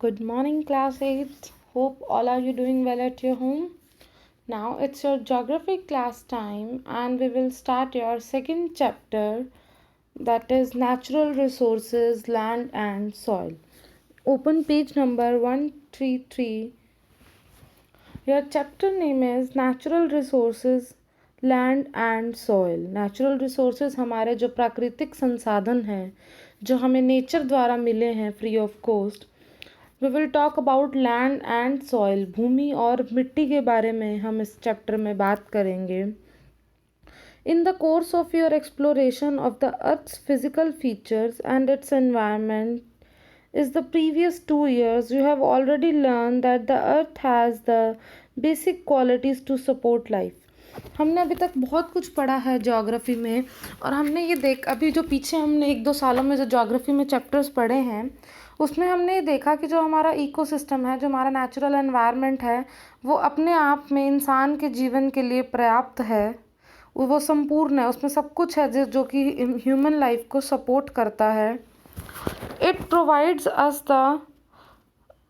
Good morning, class 8. Hope all are you doing well at your home. Now it's your geography class time, and we will start your second chapter, that is natural resources, land and soil. Open page number 133. Your chapter name is natural resources, land and soil. Natural resources हमारे जो प्राकृतिक संसाधन हैं जो हमें nature द्वारा मिले हैं free of cost. We will talk about land and soil. भूमि और मिट्टी के बारे में हम इस चैप्टर में बात करेंगे. In the course of your exploration of the Earth's physical features and its environment is the previous 2 years, you have already learned that the Earth has the basic qualities to support life. हमने अभी तक बहुत कुछ पढ़ा है geography में, और हमने ये अभी जो पीछे हमने 1-2 सालों में जो ज्योग्राफी में चैप्टर्स पढ़े हैं उसमें हमने ये देखा कि जो हमारा इकोसिस्टम है, जो हमारा नेचुरल एनवायरनमेंट है, वो अपने आप में इंसान के जीवन के लिए पर्याप्त है. वो संपूर्ण है, उसमें सब कुछ है जो कि ह्यूमन लाइफ को सपोर्ट करता है. It provides us the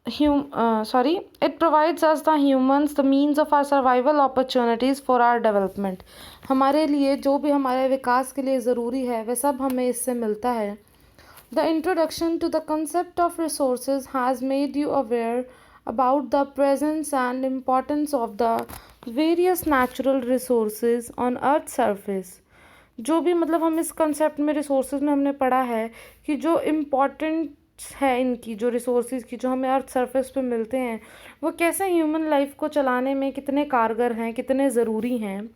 it provides us the humans the means of our survival opportunities for our development. हमारे लिए जो भी हमारे विकास के लिए ज़रूरी है वह सब हमें इससे मिलता है. The introduction to the concept of resources has made you aware about the presence and importance of the various natural resources on Earth's surface. जो भी मतलब हम इस कंसेप्ट में रिसोर्सेज में हमने पढ़ा है कि जो इम्पॉर्टेंट है इनकी, जो रिसोर्सेज की जो हमें अर्थ सरफेस पे मिलते हैं वो कैसे ह्यूमन लाइफ को चलाने में कितने कारगर हैं, कितने ज़रूरी हैं.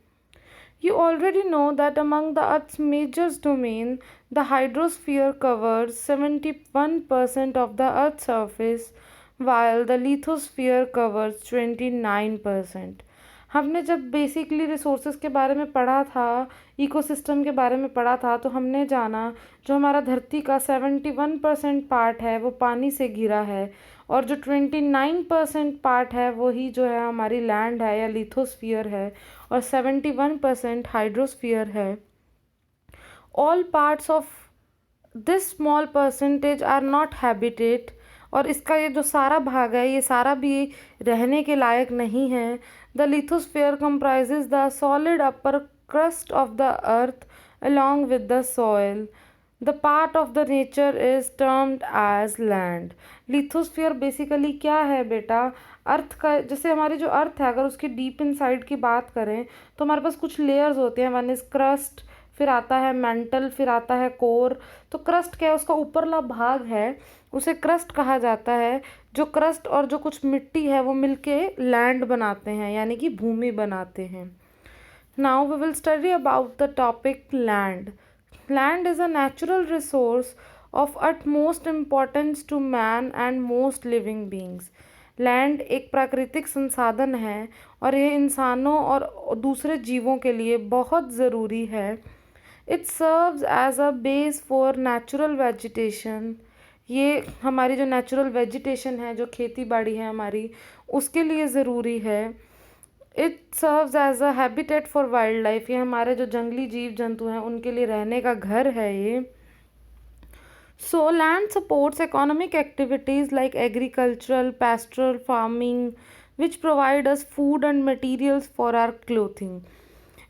You already know that among the Earth's major domain, the hydrosphere covers 71% of the Earth's surface, while the lithosphere covers 29%. हमने जब बेसिकली रिसोर्सेज के बारे में पढ़ा था, इकोसिस्टम के बारे में पढ़ा था, तो हमने जाना जो हमारा धरती का 71% पार्ट है वो पानी से घिरा है, और जो 29% पार्ट है वही जो है हमारी लैंड है या लिथोस्फीयर है, और 71% हाइड्रोस्फीयर है. All parts of this small percentage are not habitat. और इसका ये जो सारा भाग है ये सारा भी रहने के लायक नहीं है. The lithosphere comprises the solid upper crust of the earth along with the soil. The part of the nature is termed as land. Lithosphere basically क्या है बेटा? अर्थ का, जैसे हमारी जो अर्थ है अगर उसकी डीप इनसाइड की बात करें तो हमारे पास कुछ लेयर्स होते हैं. वन इज क्रस्ट, फिर आता है मेंटल, फिर आता है कोर. तो क्रस्ट क्या है? उसका ऊपरला भाग है, उसे क्रस्ट कहा जाता है. जो क्रस्ट और जो कुछ मिट्टी है वो मिलके लैंड बनाते हैं, यानी कि भूमि बनाते हैं. Now we will study about the topic land. Land is a natural resource of utmost importance to man and most living beings. Land एक प्राकृतिक संसाधन है और यह इंसानों और दूसरे जीवों के लिए बहुत ज़रूरी है. It serves as a base for natural vegetation. ये हमारी जो नेचुरल वेजिटेशन है, जो खेती बाड़ी है हमारी, उसके लिए ज़रूरी है. It serves as a habitat for wild life. ये हमारे जो जंगली जीव जंतु हैं उनके लिए रहने का घर है ये. So land supports economic activities like agricultural, pastoral farming, which provide us food and materials for our clothing.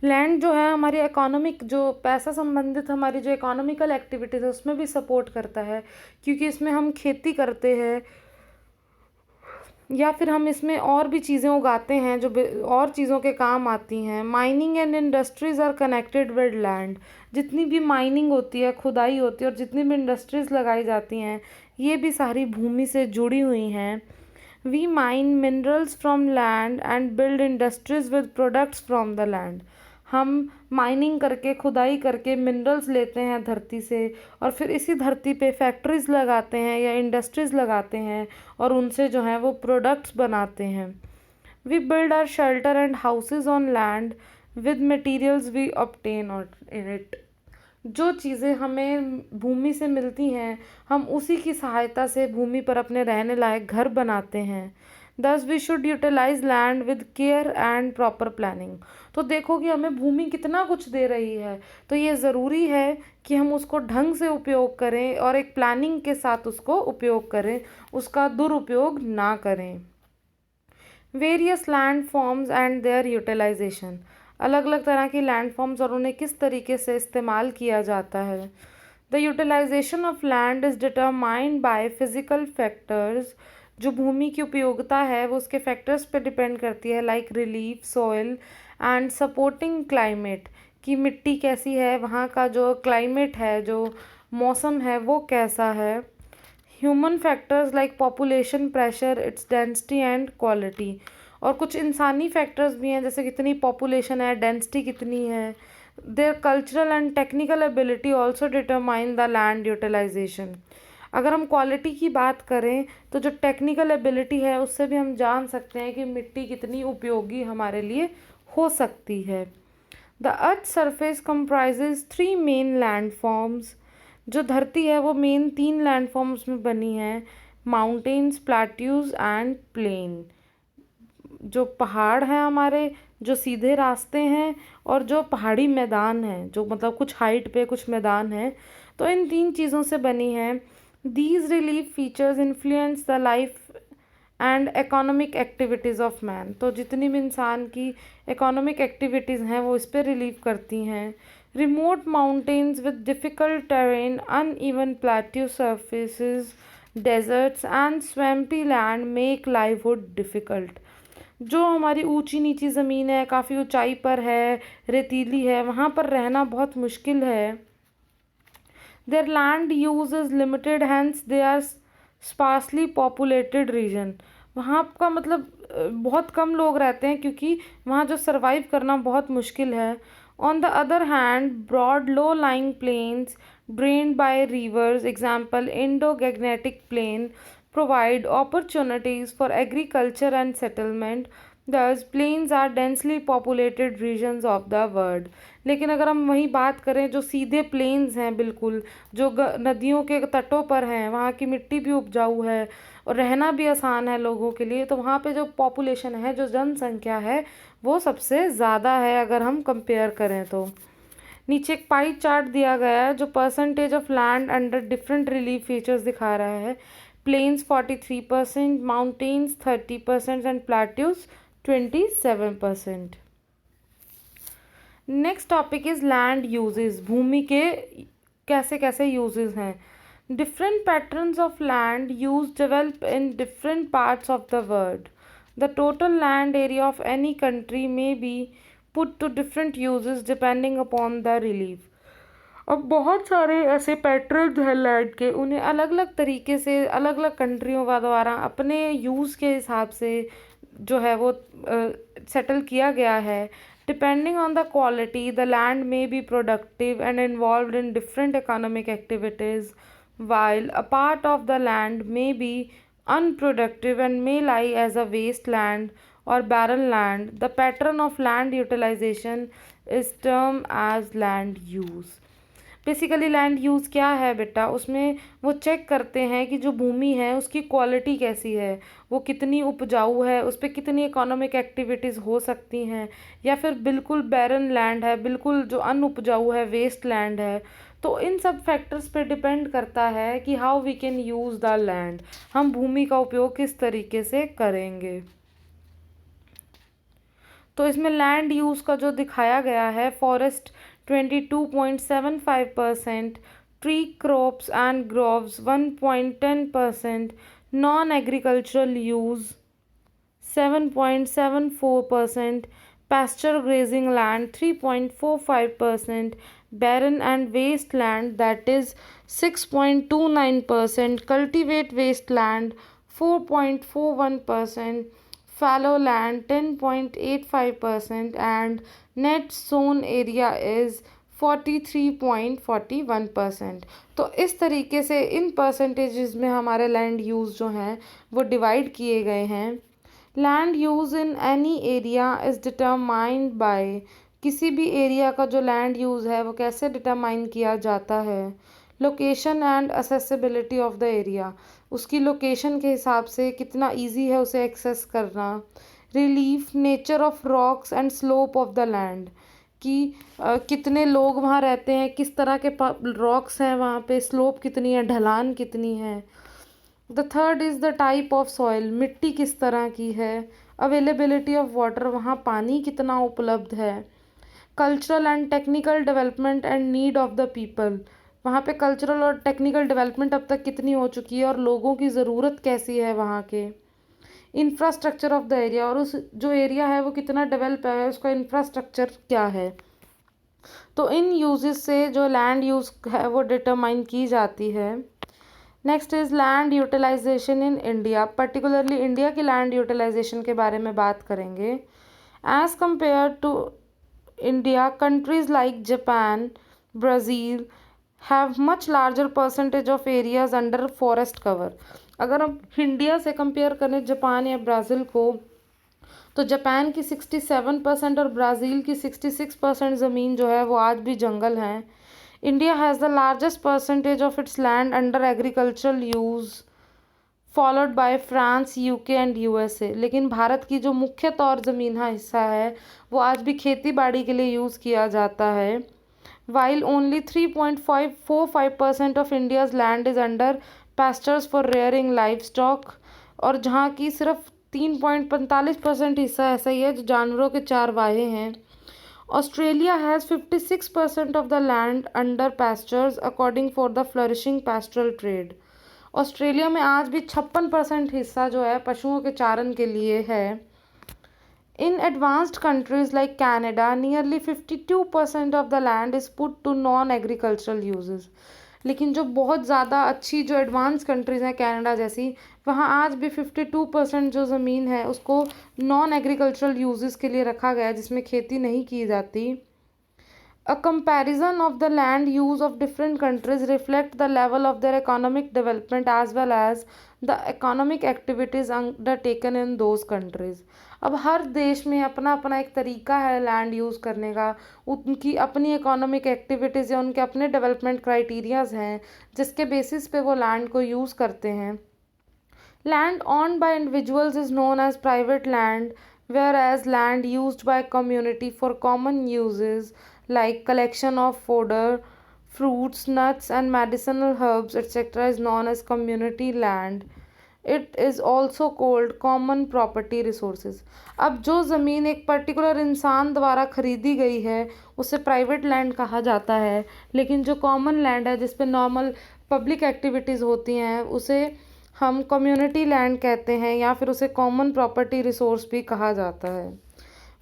Land जो है हमारी इकोनॉमिक, जो पैसा संबंधित हमारी जो इकोनॉमिकल एक्टिविटीज़ है उसमें भी सपोर्ट करता है, क्योंकि इसमें हम खेती करते हैं या फिर हम इसमें और भी चीज़ें उगाते हैं जो और चीज़ों के काम आती हैं. Mining and industries are connected with land. जितनी भी माइनिंग होती है, खुदाई होती है, और जितनी भी इंडस्ट्रीज़ लगाई जाती हैं ये भी सारी भूमि से जुड़ी हुई हैं. We mine minerals from land and build industries with products from the land. हम माइनिंग करके, खुदाई करके मिनरल्स लेते हैं धरती से, और फिर इसी धरती पे फैक्ट्रीज़ लगाते हैं या इंडस्ट्रीज़ लगाते हैं और उनसे जो है वो प्रोडक्ट्स बनाते हैं. We build our shelter and houses on land with materials we obtain in it. जो चीज़ें हमें भूमि से मिलती हैं हम उसी की सहायता से भूमि पर अपने रहने लायक घर बनाते हैं. Thus we should utilise land with care and proper planning. तो देखो कि हमें भूमि कितना कुछ दे रही है, तो ये ज़रूरी है कि हम उसको ढंग से उपयोग करें और एक प्लानिंग के साथ उसको उपयोग करें, उसका दुरुपयोग ना करें। Various land forms and their utilisation, अलग अलग तरह की लैंड फॉर्म्स और उन्हें किस तरीके से इस्तेमाल किया जाता है। The utilisation of land is determined by physical factors, जो भूमि की उपयोगिता है वो उसके फैक्टर्स पे डिपेंड करती है, like relief, soil and supporting climate, कि मिट्टी कैसी है, वहाँ का जो क्लाइमेट है, जो मौसम है वो कैसा है। Human factors like population pressure, its density and quality, और कुछ इंसानी फैक्टर्स भी हैं, जैसे कितनी पॉपुलेशन है, डेंसिटी कितनी है। Their cultural and technical ability also determine the land utilisation. अगर हम क्वालिटी की बात करें तो जो टेक्निकल एबिलिटी है उससे भी हम जान सकते हैं कि मिट्टी कितनी उपयोगी हमारे लिए हो सकती है। The earth surface comprises three main land forms, जो धरती है वो मेन तीन लैंड फॉर्म्स में बनी है, माउंटेन्स, प्लेट्यूज एंड प्लेन। जो पहाड़ हैं हमारे, जो सीधे रास्ते हैं, और जो पहाड़ी मैदान हैं, जो मतलब कुछ हाइट पे कुछ मैदान है, तो इन तीन चीज़ों से बनी है। These relief features influence the life and economic activities of man, तो जितनी भी इंसान की इकोनॉमिक एक्टिविटीज़ हैं वो इस पर रिलीव करती हैं। Remote mountains with difficult terrain, uneven plateau surfaces, deserts and swampy land make livelihood difficult, जो हमारी ऊंची नीची ज़मीन है, काफ़ी ऊंचाई पर है, रेतीली है, वहाँ पर रहना बहुत मुश्किल है। Their land use is limited, hence they are sparsely populated region, वहाँ का मतलब बहुत कम लोग रहते हैं क्योंकि वहाँ जो सर्वाइव करना बहुत मुश्किल है। On the other hand broad low lying plains drained by rivers, example Indo Gangetic plain, provide opportunities for agriculture and settlement. Thus, plains are densely populated regions of the world. लेकिन अगर हम वही बात करें जो सीधे प्लेन्स हैं, बिल्कुल जो नदियों के तटों पर हैं, वहाँ की मिट्टी भी उपजाऊ है और रहना भी आसान है लोगों के लिए, तो वहाँ पे जो पॉपुलेशन है, जो जनसंख्या है, वो सबसे ज़्यादा है अगर हम कंपेयर करें तो। नीचे एक पाई चार्ट दिया गया है जो percentage of land under different relief features दिखा रहा है। Plains 43%, mountains 30% and plateaus 27%. Next topic is land uses, भूमि के कैसे कैसे यूजेस हैं। Different patterns of land use develop in different parts of the world. The total land area of any country may be put to different uses depending upon the relief. अब बहुत सारे ऐसे pattern हैं land के, उन्हें अलग अलग तरीके से अलग अलग कंट्रियों द्वारा अपने यूज़ के हिसाब से जो है वो सेटल किया गया है। Depending on the quality the land may be productive and involved in different economic activities, while a part of the land may be unproductive and may lie as a wasteland or barren land. The pattern of land utilization is termed as land use. Basically land use क्या है बेटा, उसमें वो check करते हैं कि जो भूमि है उसकी क्वालिटी कैसी है, वो कितनी उपजाऊ है, उस पर कितनी इकोनॉमिक एक्टिविटीज़ हो सकती हैं, या फिर बिल्कुल बैरन लैंड है, बिल्कुल जो अनउपजाऊ है, वेस्ट लैंड है। तो इन सब फैक्टर्स पे डिपेंड करता है कि how we can use the land, हम भूमि का उपयोग किस तरीके से करेंगे। तो इसमें लैंड यूज़ का जो दिखाया गया है, forest 22.75%, tree crops and groves 1.10%, non-agricultural use 7.74%, pasture grazing land 3.45%, barren and wasteland that is 6.29%, cultivate wasteland 4.41%, fallow land 10.85%, and net sown area is 43.41%। तो इस तरीके से इन परसेंटेजेस में हमारे लैंड यूज़ जो हैं वो डिवाइड किए गए हैं। Land use in any area is determined bye, किसी भी एरिया का जो लैंड यूज़ है वो कैसे डिटरमाइन किया जाता है। Location and accessibility of the area, उसकी लोकेशन के हिसाब से कितना इजी है उसे एक्सेस करना। Relief, nature of rocks and slope of the land, कि कितने लोग वहाँ रहते हैं, किस तरह के रॉक्स हैं वहाँ पे, स्लोप कितनी है, ढलान कितनी है। The third is the type of soil, मिट्टी किस तरह की है। अवेलेबिलिटी ऑफ वाटर, वहाँ पानी कितना उपलब्ध है। Cultural and technical development and need of the people, वहाँ पे कल्चरल और टेक्निकल डेवलपमेंट अब तक कितनी हो चुकी है और लोगों की ज़रूरत कैसी है वहाँ के। इंफ्रास्ट्रक्चर ऑफ द एरिया, और उस जो एरिया है वो कितना डेवलप है, उसका इंफ्रास्ट्रक्चर क्या है। तो इन यूजेस से जो लैंड यूज़ है वो डिटरमाइन की जाती है। Next is land utilisation in India, particularly India की लैंड यूटिलाइजेशन के बारे में बात करेंगे। As compare to India, countries like Japan, Brazil have much larger percentage of areas under forest cover. अगर हम इंडिया से कंपेयर करें जापान या ब्राज़ील को, तो जापान की 67% और ब्राज़ील की 66% ज़मीन जो है वो आज भी जंगल हैं। India has the largest percentage of its land under agricultural use, followed by France, UK and USA. लेकिन भारत की जो मुख्य तौर ज़मीन का हिस्सा है वो आज भी खेती बाड़ी के लिए यूज़ किया जाता है। while only 3.545% of India's land is under pastures for rearing livestock, और जहाँ की सिर्फ 3.45% हिस्सा ऐसा ही है जो जानवरों के चारवाहे हैं। Australia has 56% of the land under pastures according for the flourishing pastoral trade. Australia में आज भी 56% हिस्सा जो है पशुओं के चारण के लिए है। In advanced countries like Canada, nearly 52% of the land is put to non-agricultural uses. लेकिन जो बहुत ज़्यादा अच्छी जो एडवांस कंट्रीज़ हैं कनाडा जैसी, वहाँ आज भी 52% जो ज़मीन है उसको नॉन एग्रीकल्चरल यूजेस के लिए रखा गया है, जिसमें खेती नहीं की जाती। A comparison of the land use of different countries reflect the level of their economic development as well as the economic activities undertaken in those countries. अब हर देश में अपना अपना एक तरीका है लैंड यूज़ करने का, उनकी अपनी इकोनॉमिक एक्टिविटीज़ या उनके अपने डेवलपमेंट क्राइटेरियाज़ हैं जिसके बेसिस पे वो लैंड को यूज़ करते हैं। Land owned by individuals is known as private land, whereas land used by community for common uses like collection of fodder, fruits, nuts and medicinal herbs etc. is known as community land. It is also called common property resources. अब जो ज़मीन एक particular इंसान द्वारा खरीदी गई है उसे प्राइवेट लैंड कहा जाता है, लेकिन जो कॉमन लैंड है जिस पे नॉर्मल पब्लिक एक्टिविटीज़ होती हैं उसे हम कम्युनिटी लैंड कहते हैं या फिर उसे कॉमन प्रॉपर्टी रिसोर्स भी कहा जाता है।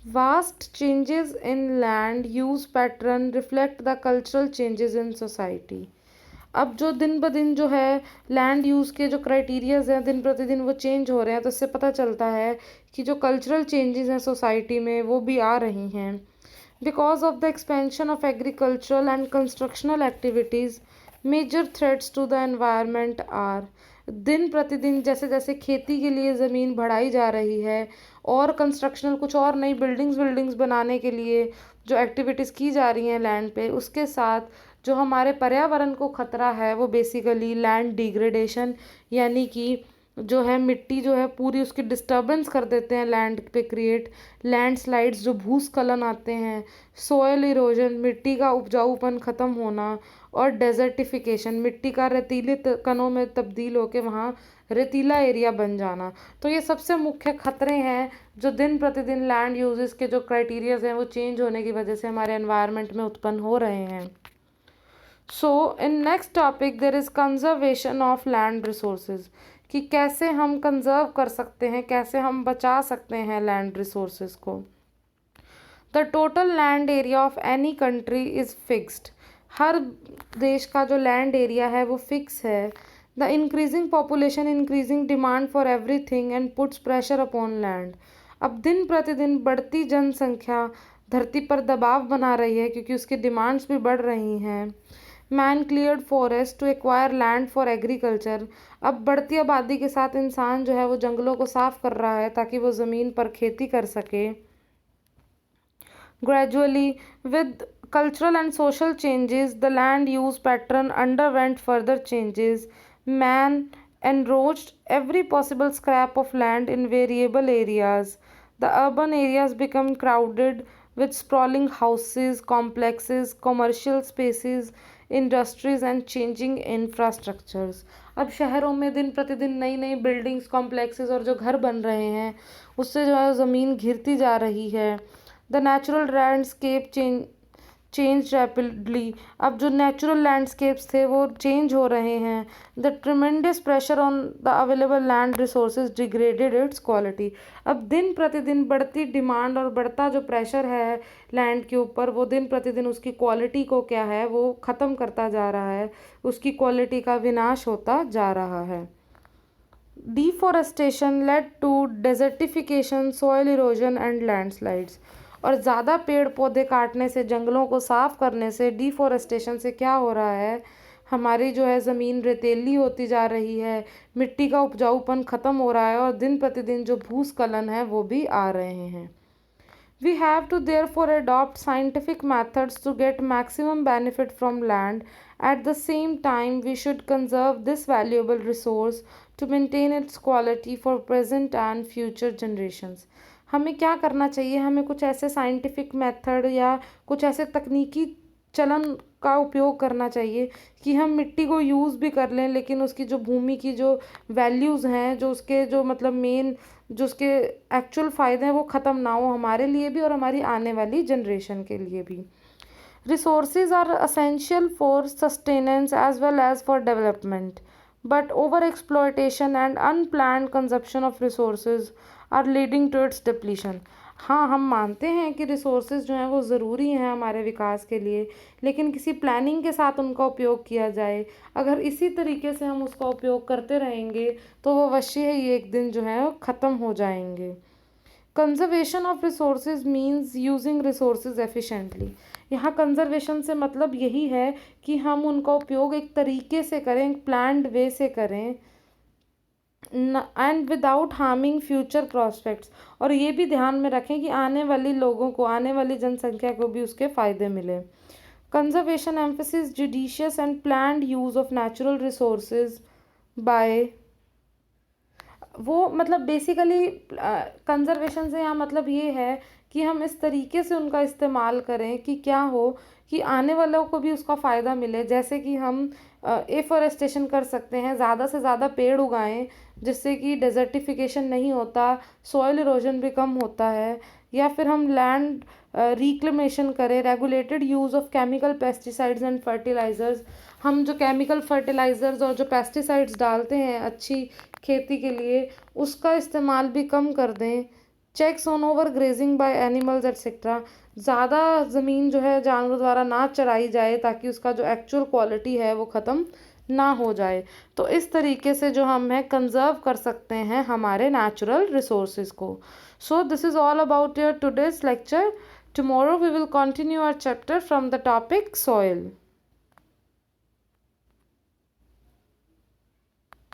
Vast changes in land use pattern reflect the cultural changes in society. अब जो दिन ब दिन जो है लैंड यूज़ के जो क्राइटेरियाज हैं दिन प्रतिदिन वो चेंज हो रहे हैं, तो इससे पता चलता है कि जो कल्चरल चेंजेस हैं सोसाइटी में वो भी आ रही हैं। Because of the expansion of agricultural and constructional activities, major threats to the environment are. दिन प्रतिदिन जैसे जैसे खेती के लिए ज़मीन बढ़ाई जा रही है और कंस्ट्रक्शनल कुछ और नई बिल्डिंग्स बनाने के लिए जो एक्टिविटीज़ की जा रही हैं लैंड पे, उसके साथ जो हमारे पर्यावरण को खतरा है वो बेसिकली लैंड डिग्रेडेशन, यानी कि जो है मिट्टी जो है पूरी उसकी डिस्टर्बेंस कर देते हैं लैंड पे क्रिएट, लैंडस्लाइड्स जो भूस्खलन आते हैं, सोयल इरोजन मिट्टी का उपजाऊपन ख़त्म होना, और डेजर्टिफिकेशन मिट्टी का रेतीले कणों में तब्दील होकर वहाँ रेतीला एरिया बन जाना। तो ये सबसे मुख्य खतरे हैं जो दिन प्रतिदिन लैंड यूजेस के जो क्राइटेरियाज हैं वो चेंज होने की वजह से हमारे एनवायरनमेंट में उत्पन्न हो रहे हैं। So in next topic there is conservation of land resources, कि कैसे हम कंजर्व कर सकते हैं, कैसे हम बचा सकते हैं लैंड रिसोर्सेज को। The total land area of any country is fixed, हर देश का जो लैंड एरिया है वो फिक्स है। The increasing population increasing demand for everything and puts pressure upon land. अब दिन प्रतिदिन बढ़ती जनसंख्या धरती पर दबाव बना रही है क्योंकि उसकी डिमांड्स भी बढ़ रही हैं। Man cleared forest to acquire land for agriculture, अब बढ़ती आबादी के साथ इंसान जो है वो जंगलों को साफ कर रहा है ताकि वो ज़मीन पर खेती कर सके। Gradually with cultural and social changes, the land use pattern underwent further changes. Man enroached every possible scrap of land in variable areas. The urban areas become crowded with sprawling houses, complexes, commercial spaces, industries and changing infrastructures. अब शहरों में दिन प्रतिदिन नई नई buildings, complexes और जो घर बन रहे हैं उससे जो है ज़मीन घिरती जा रही है. The natural landscape change rapidly. अब जो नेचुरल लैंडस्केप्स थे वो चेंज हो रहे हैं. The tremendous pressure on the available land resources degraded it's quality. अब दिन प्रतिदिन बढ़ती डिमांड और बढ़ता जो प्रेशर है लैंड के ऊपर, वो दिन प्रतिदिन उसकी क्वालिटी को क्या है वो ख़त्म करता जा रहा है, उसकी क्वालिटी का विनाश होता जा रहा है. Deforestation led to desertification, soil erosion and landslides. और ज़्यादा पेड़ पौधे काटने से, जंगलों को साफ़ करने से, डिफॉरेस्टेशन से क्या हो रहा है, हमारी जो है ज़मीन रेतीली होती जा रही है, मिट्टी का उपजाऊपन ख़त्म हो रहा है और दिन प्रतिदिन जो भूस्खलन है वो भी आ रहे हैं. We have to therefore adopt scientific methods to get maximum benefit from land. At the same time, we should conserve this valuable resource to maintain its quality for present and future generations. हमें क्या करना चाहिए, हमें कुछ ऐसे scientific method या कुछ ऐसे तकनीकी चलन का उपयोग करना चाहिए कि हम मिट्टी को यूज़ भी कर लें, लेकिन उसकी जो भूमि की जो वैल्यूज़ हैं, जो उसके जो मतलब मेन जो उसके एक्चुअल फ़ायदे हैं वो ख़त्म ना हो, हमारे लिए भी और हमारी आने वाली जनरेशन के लिए भी. Resources are essential for sustenance as well as for development, but overexploitation and unplanned consumption of resources are leading to its depletion. हाँ, हम मानते हैं कि रिसोर्सेज जो हैं वो ज़रूरी हैं हमारे विकास के लिए, लेकिन किसी प्लानिंग के साथ उनका उपयोग किया जाए. अगर इसी तरीके से हम उसका उपयोग करते रहेंगे तो वो अवश्य ही एक दिन जो है वो ख़त्म हो जाएंगे. Conservation of resources means using resources efficiently. यहाँ कंजर्वेशन से मतलब यही है कि हम उनका उपयोग एक तरीके से करें, एक प्लान्ड वे से करें, and without harming future prospects. और ये भी ध्यान में रखें कि आने वाली लोगों को, आने वाली जनसंख्या को भी उसके फ़ायदे मिले. Conservation emphasis judicious and planned use of natural resources by, वो मतलब बेसिकली कंजर्वेशन से यहाँ मतलब ये है कि हम इस तरीके से उनका इस्तेमाल करें कि क्या हो कि आने वालों को भी उसका फ़ायदा मिले. जैसे कि हम एफॉरेस्टेशन कर सकते हैं, ज़्यादा से ज़्यादा पेड़ उगाएं जिससे कि डेजर्टिफिकेशन नहीं होता, सॉइल इरोजन भी कम होता है. या फिर हम लैंड रिक्लेमेशन करें, regulated use of chemical pesticides and fertilisers. हम जो केमिकल फर्टिलाइज़र्स और जो पेस्टिसाइड्स डालते हैं अच्छी खेती के लिए, उसका इस्तेमाल भी कम कर दें. Checks on overgrazing by animals etcetera. ज़्यादा ज़मीन जो है जानवरों द्वारा ना चराई जाए ताकि उसका जो एक्चुअल क्वालिटी है वो ख़त्म ना हो जाए. तो इस तरीके से जो हम है कंजर्व कर सकते हैं हमारे नेचुरल रिसोर्सेज को. So this is all about your today's lecture. Tomorrow we will continue our chapter from the topic soil.